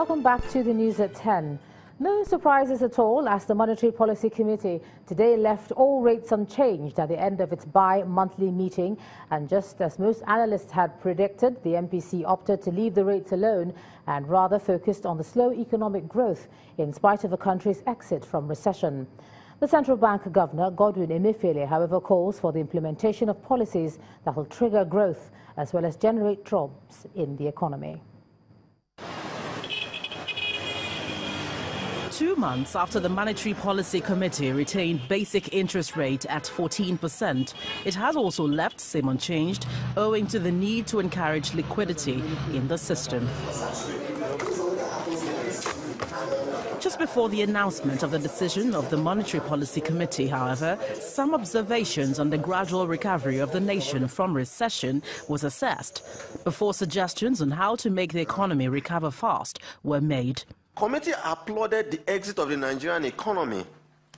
Welcome back to the news at 10. No surprises at all as the Monetary Policy Committee today left all rates unchanged at the end of its bi-monthly meeting. And just as most analysts had predicted, the MPC opted to leave the rates alone and rather focused on the slow economic growth in spite of the country's exit from recession. The Central Bank Governor, Godwin Emefiele, however, calls for the implementation of policies that will trigger growth as well as generate jobs in the economy. 2 months after the Monetary Policy Committee retained basic interest rate at 14%, it has also left same unchanged owing to the need to encourage liquidity in the system. Just before the announcement of the decision of the Monetary Policy Committee, however, some observations on the gradual recovery of the nation from recession was assessed before suggestions on how to make the economy recover fast were made. Committee applauded the exit of the Nigerian economy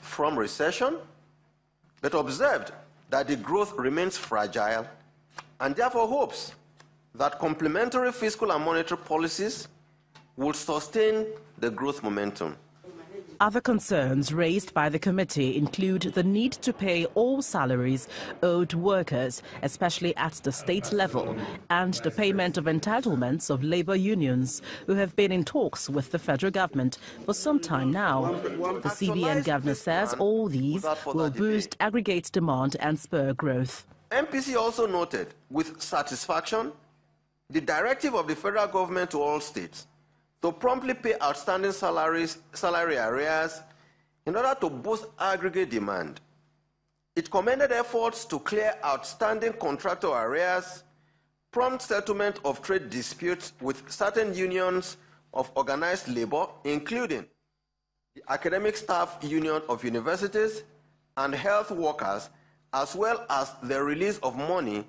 from recession, but observed that the growth remains fragile and therefore hopes that complementary fiscal and monetary policies will sustain the growth momentum. Other concerns raised by the committee include the need to pay all salaries owed workers, especially at the state level, and the payment of entitlements of labor unions who have been in talks with the federal government for some time now. The CBN governor says all these will boost aggregate demand and spur growth. MPC also noted with satisfaction the directive of the federal government to all states to promptly pay outstanding salary arrears in order to boost aggregate demand. It commended efforts to clear outstanding contractor arrears, prompt settlement of trade disputes with certain unions of organized labor, including the Academic Staff Union of Universities and health workers, as well as the release of money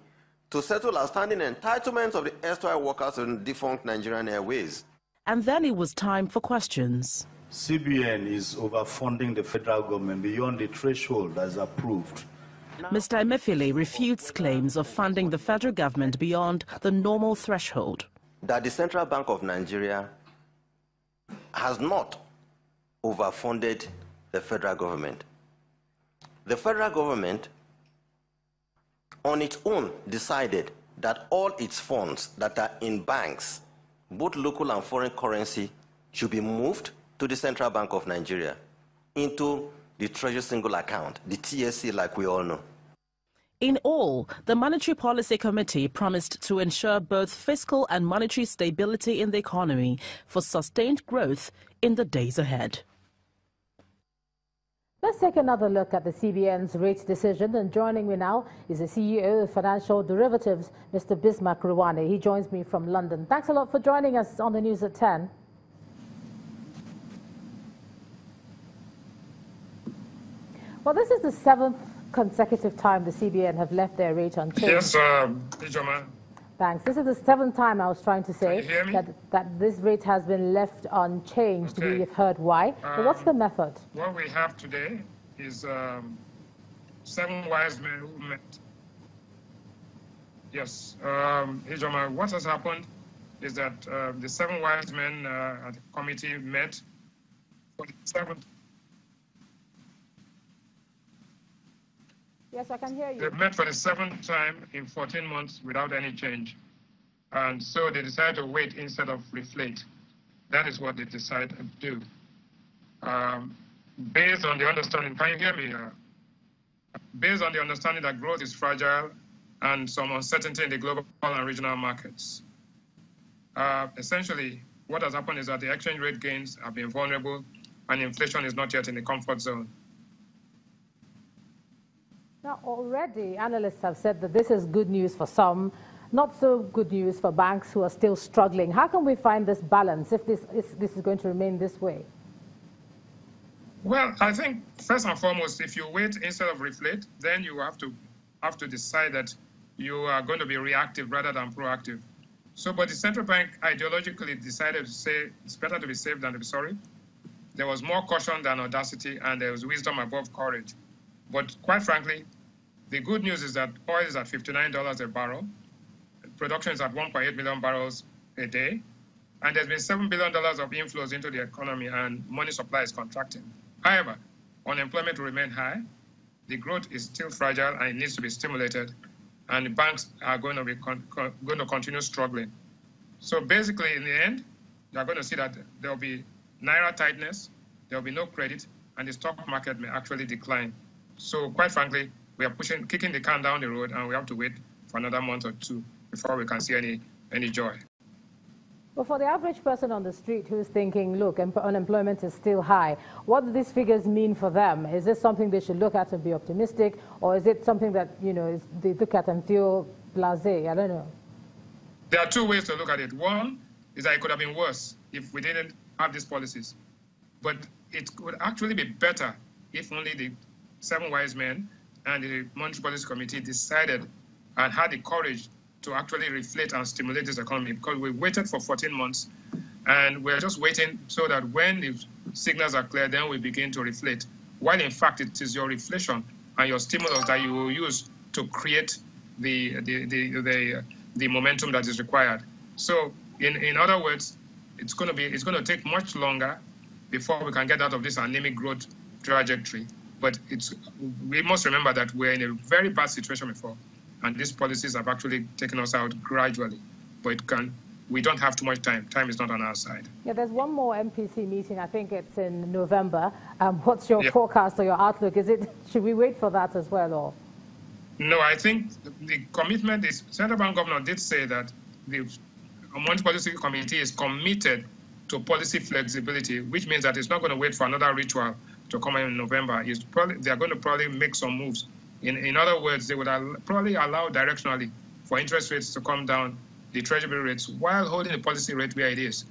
to settle outstanding entitlements of the erstwhile workers in defunct Nigerian Airways. And then it was time for questions. CBN is overfunding the federal government beyond the threshold as approved. Mr. Emefiele refutes claims of funding the federal government beyond the normal threshold. That the Central Bank of Nigeria has not overfunded the federal government. The federal government on its own decided that all its funds that are in banks, both local and foreign currency, should be moved to the Central Bank of Nigeria into the Treasury Single Account, the TSC, like we all know. In all, the Monetary Policy Committee promised to ensure both fiscal and monetary stability in the economy for sustained growth in the days ahead. Let's take another look at the CBN's rate decision, and joining me now is the CEO of Financial Derivatives, Mr. Bhisma Khurana. He joins me from London. Thanks a lot for joining us on the news at 10. Well, this is the 7th consecutive time the CBN have left their rate unchanged. Yes, Ijoma. Thanks. This is the 7th time I was trying to say that this rate has been left unchanged. Okay. We have heard why. But what's the method? What we have today is 7 wise men who met. Yes, Ijoma, what has happened is that the 7 wise men at the committee met for the 7th. Yes, I can hear you. They met for the 7th time in 14 months without any change. And so they decided to wait instead of reflate. That is what they decided to do. Based on the understanding, can you hear me? Based on the understanding that growth is fragile and some uncertainty in the global and regional markets. Essentially, what has happened is that the exchange rate gains have been vulnerable and inflation is not yet in the comfort zone. Now, already analysts have said that this is good news for some, not so good news for banks who are still struggling. How can we find this balance if this is going to remain this way? Well, I think first and foremost, if you wait instead of reflate, then you have to decide that you are going to be reactive rather than proactive. So, but the central bank ideologically decided to say it's better to be safe than to be sorry. There was more caution than audacity, and there was wisdom above courage. But quite frankly, the good news is that oil is at $59 a barrel. Production is at 1.8 million barrels a day. And there's been $7 billion of inflows into the economy, and money supply is contracting. However, unemployment will remain high. The growth is still fragile, and it needs to be stimulated. And the banks are going to continue struggling. So basically, in the end, you're going to see that there will be naira tightness, there will be no credit, and the stock market may actually decline. So quite frankly, we are kicking the can down the road, and we have to wait for another month or two before we can see any joy. Well, for the average person on the street who's thinking, look, unemployment is still high, what do these figures mean for them? Is this something they should look at and be optimistic, or is it something that, you know, they look at and feel blasé? I don't know. There are two ways to look at it. One is that it could have been worse if we didn't have these policies. But it would actually be better if only the 7 wise men and the Monetary Policy Committee decided and had the courage to actually reflate and stimulate this economy, because we waited for 14 months and we're just waiting so that when the signals are clear, then we begin to reflate. While in fact, it is your reflation and your stimulus that you will use to create the momentum that is required. So in other words, it's going to take much longer before we can get out of this anemic growth trajectory. But we must remember that we're in a very bad situation before. And these policies have actually taken us out gradually. But we don't have too much time. Time is not on our side. Yeah, there's one more MPC meeting. I think it's in November. What's your forecast or your outlook? Should we wait for that as well? Or? No, I think the commitment is, Central Bank Governor did say that the Monetary Policy Committee is committed to policy flexibility, which means that it's not going to wait for another ritual to come in November. They're going to probably make some moves. In other words, they would probably allow directionally for interest rates to come down, the treasury rates, while holding the policy rate where it is.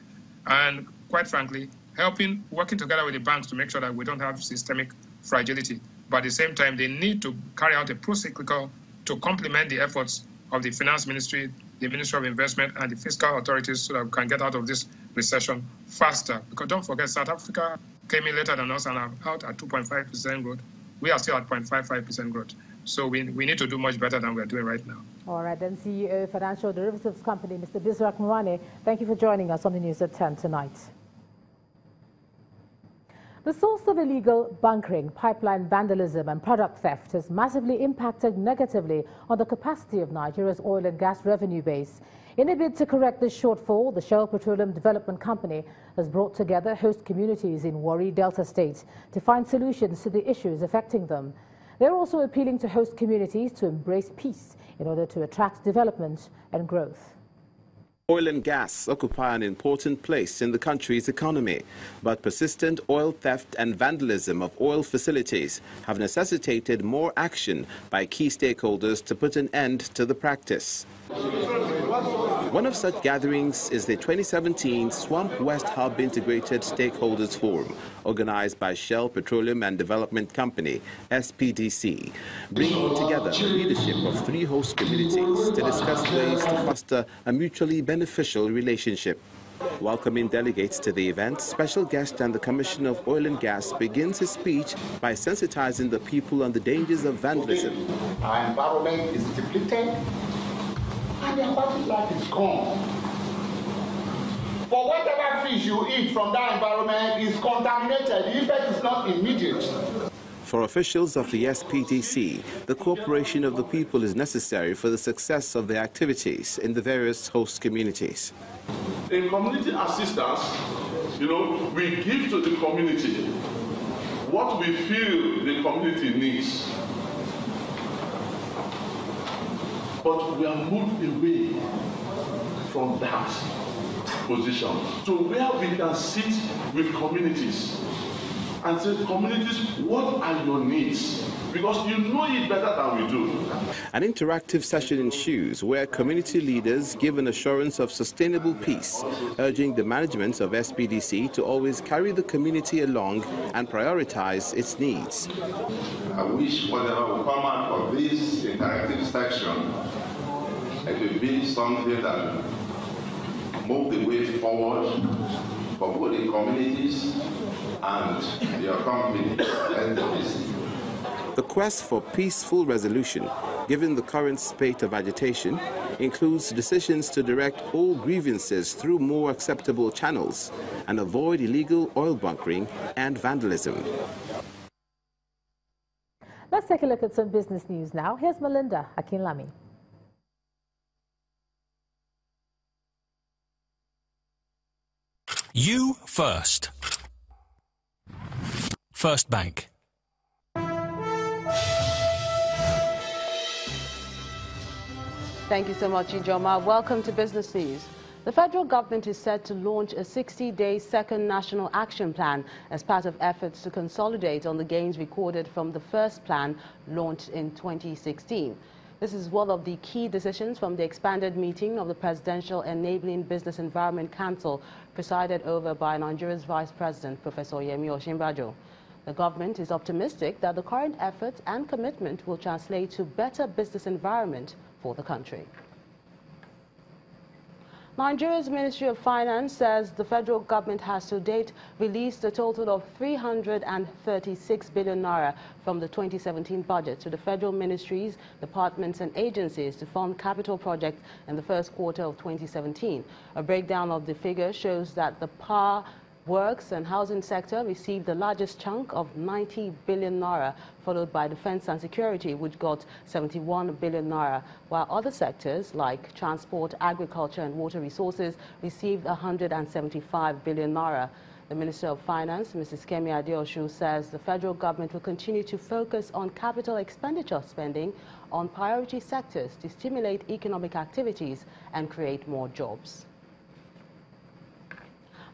And quite frankly, working together with the banks to make sure that we don't have systemic fragility. But at the same time, they need to carry out a pro-cyclical to complement the efforts of the Finance Ministry, the Ministry of Investment, and the fiscal authorities so that we can get out of this recession faster. Because don't forget, South Africa came in later than us and are out at 2.5% growth. We are still at 0.55% growth. So we need to do much better than we're doing right now. All right, then CEO Financial Derivatives Company, Mr. Bhisma Khurana, thank you for joining us on the news at 10 tonight. The source of illegal bunkering, pipeline vandalism and product theft has massively impacted negatively on the capacity of Nigeria's oil and gas revenue base. In a bid to correct this shortfall, the Shell Petroleum Development Company has brought together host communities in Warri Delta State to find solutions to the issues affecting them. They're also appealing to host communities to embrace peace in order to attract development and growth. Oil and gas occupy an important place in the country's economy, but persistent oil theft and vandalism of oil facilities have necessitated more action by key stakeholders to put an end to the practice. One of such gatherings is the 2017 Swamp West Hub Integrated Stakeholders Forum, organized by Shell Petroleum and Development Company, SPDC, bringing together the leadership of 3 host communities to discuss ways to foster a mutually beneficial relationship. Welcoming delegates to the event, special guest and the Commissioner of Oil and Gas begins his speech by sensitizing the people on the dangers of vandalism. Our environment is depleted, and the aquatic life is gone. For whatever fish you eat from that environment is contaminated. The effect is not immediate. For officials of the SPDC, the cooperation of the people is necessary for the success of their activities in the various host communities. In community assistance, we give to the community what we feel the community needs. But we are moved away from that position to where we can sit with communities and say, communities, what are your needs? Because you know it better than we do. An interactive session ensues where community leaders give an assurance of sustainable peace, urging the management of SPDC to always carry the community along and prioritize its needs. I wish whatever will come out of this interactive section, it will be something that move the way forward for both the communities and your company, SPDC. The quest for peaceful resolution, given the current spate of agitation, includes decisions to direct all grievances through more acceptable channels and avoid illegal oil bunkering and vandalism. Let's take a look at some business news now. Here's Melinda Akinlami. You first. First Bank. Thank you so much, Ijoma. Welcome to Business News. The federal government is set to launch a 60-day second national action plan as part of efforts to consolidate on the gains recorded from the first plan launched in 2016. This is one of the key decisions from the expanded meeting of the Presidential Enabling Business Environment Council, presided over by Nigeria's Vice President, Professor Yemi Osinbajo. The government is optimistic that the current efforts and commitment will translate to better business environment for the country. Nigeria's Ministry of Finance says the federal government has to date released a total of 336 billion naira from the 2017 budget to the federal ministries, departments and agencies to fund capital projects in the first quarter of 2017. A breakdown of the figure shows that the power, works and housing sector received the largest chunk of 90 billion naira, followed by defense and security, which got 71 billion naira, while other sectors like transport, agriculture and water resources received 175 billion naira. The Minister of Finance, Mrs. Kemi Adeosun, says the federal government will continue to focus on capital expenditure spending on priority sectors to stimulate economic activities and create more jobs.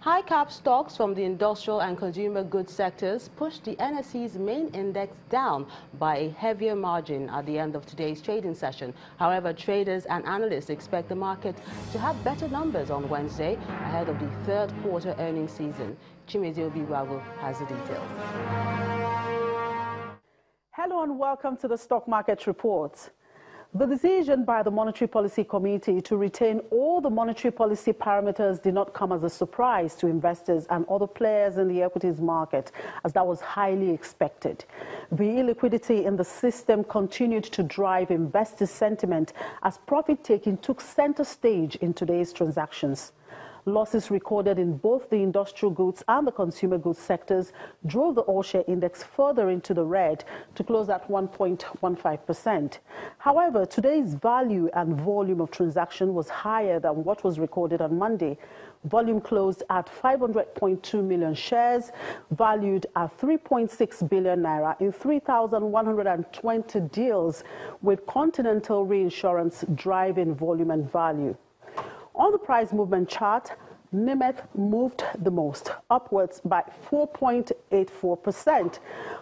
High cap stocks from the industrial and consumer goods sectors pushed the NSE's main index down by a heavier margin at the end of today's trading session. However, traders and analysts expect the market to have better numbers on Wednesday ahead of the third quarter earnings season. Chimezi Obiwago has the details. Hello and welcome to the Stock Market Report. The decision by the Monetary Policy Committee to retain all the monetary policy parameters did not come as a surprise to investors and other players in the equities market, as that was highly expected. The illiquidity in the system continued to drive investor sentiment as profit-taking took center stage in today's transactions. Losses recorded in both the industrial goods and the consumer goods sectors drove the all-share index further into the red to close at 1.15%. However, today's value and volume of transaction was higher than what was recorded on Monday. Volume closed at 500.2 million shares, valued at 3.6 billion naira in 3,120 deals, with Continental Reinsurance driving volume and value. On the price movement chart, NIMET moved the most, upwards by 4.84%.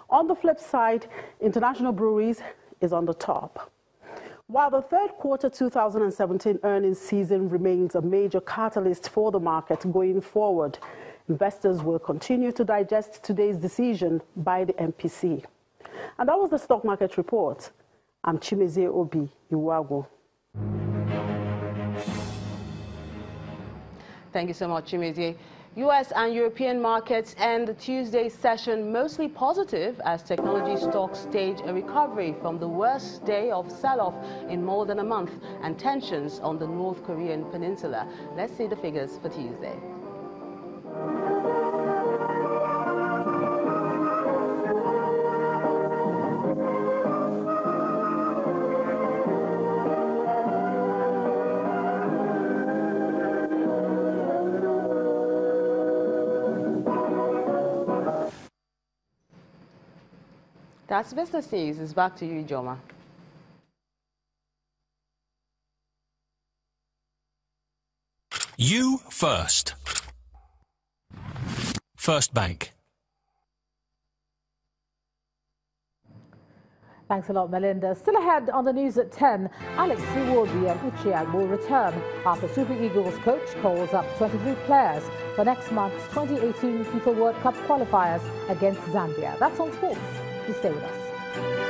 On the flip side, International Breweries is on the top. While the third quarter 2017 earnings season remains a major catalyst for the market going forward, investors will continue to digest today's decision by the MPC. And that was the Stock Market Report. I'm Chimezi Obi Iwago. Thank you so much, Chimezi. U.S. and European markets end Tuesday's session mostly positive as technology stocks stage a recovery from the worst day of sell-off in more than a month and tensions on the North Korean peninsula. Let's see the figures for Tuesday. That's Business News. It's back to you, Ijoma. You first. First Bank. Thanks a lot, Melinda. Still ahead on the news at 10, Alex Iwobi and Unchanged will return after Super Eagles coach calls up 23 players for next month's 2018 FIFA World Cup qualifiers against Zambia. That's on sports. Please stay with us.